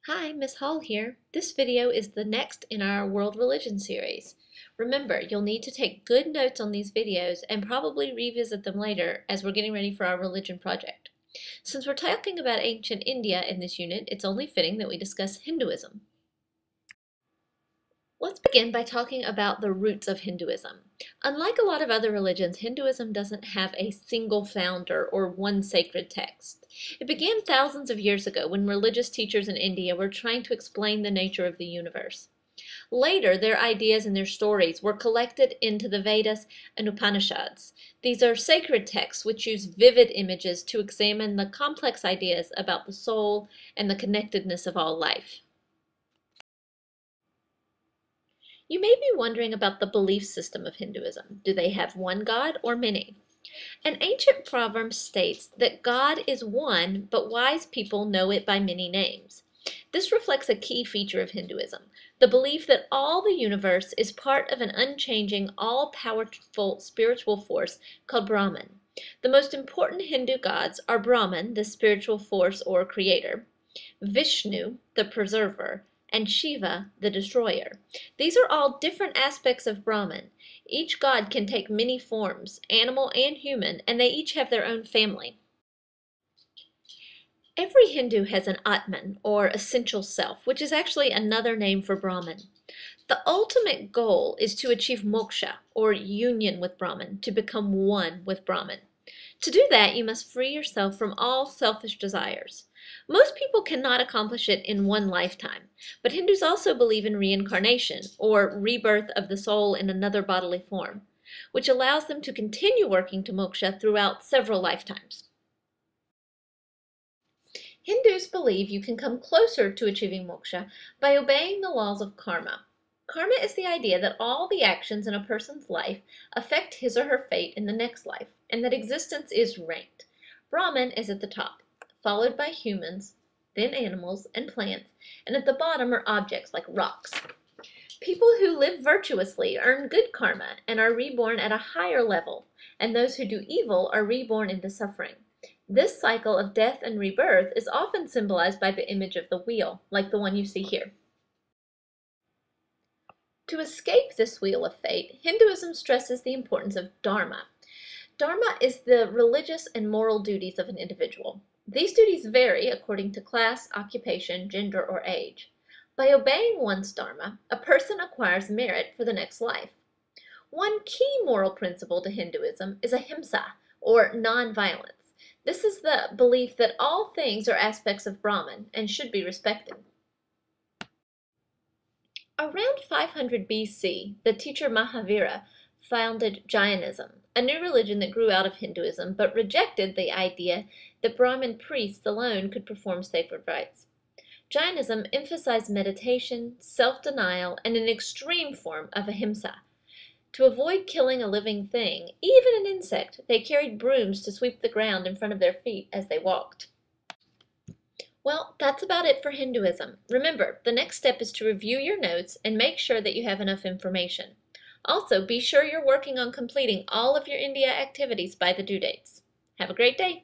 Hi, Miss Hall here. This video is the next in our World Religion series. Remember, you'll need to take good notes on these videos and probably revisit them later as we're getting ready for our religion project. Since we're talking about ancient India in this unit, it's only fitting that we discuss Hinduism. Let's begin by talking about the roots of Hinduism. Unlike a lot of other religions, Hinduism doesn't have a single founder or one sacred text. It began thousands of years ago when religious teachers in India were trying to explain the nature of the universe. Later, their ideas and their stories were collected into the Vedas and Upanishads. These are sacred texts which use vivid images to examine the complex ideas about the soul and the connectedness of all life. You may be wondering about the belief system of Hinduism. Do they have one God or many? An ancient proverb states that God is one, but wise people know it by many names. This reflects a key feature of Hinduism, the belief that all the universe is part of an unchanging, all-powerful spiritual force called Brahman. The most important Hindu gods are Brahman, the spiritual force or creator, Vishnu, the preserver, and Shiva, the destroyer. These are all different aspects of Brahman. Each god can take many forms, animal and human, and they each have their own family. Every Hindu has an Atman, or essential self, which is actually another name for Brahman. The ultimate goal is to achieve moksha, or union with Brahman, to become one with Brahman. To do that, you must free yourself from all selfish desires. Most people cannot accomplish it in one lifetime, but Hindus also believe in reincarnation, or rebirth of the soul in another bodily form, which allows them to continue working to moksha throughout several lifetimes. Hindus believe you can come closer to achieving moksha by obeying the laws of karma. Karma is the idea that all the actions in a person's life affect his or her fate in the next life, and that existence is ranked. Brahman is at the top, followed by humans, then animals and plants, and at the bottom are objects like rocks. People who live virtuously earn good karma and are reborn at a higher level, and those who do evil are reborn into suffering. This cycle of death and rebirth is often symbolized by the image of the wheel, like the one you see here. To escape this wheel of fate, Hinduism stresses the importance of dharma. Dharma is the religious and moral duties of an individual. These duties vary according to class, occupation, gender, or age. By obeying one's dharma, a person acquires merit for the next life. One key moral principle to Hinduism is ahimsa, or non-violence. This is the belief that all things are aspects of Brahman and should be respected. Around 500 BC, the teacher Mahavira founded Jainism, a new religion that grew out of Hinduism but rejected the idea that Brahmin priests alone could perform sacred rites. Jainism emphasized meditation, self-denial, and an extreme form of ahimsa. To avoid killing a living thing, even an insect, they carried brooms to sweep the ground in front of their feet as they walked. Well, that's about it for Hinduism. Remember, the next step is to review your notes and make sure that you have enough information. Also, be sure you're working on completing all of your India activities by the due dates. Have a great day!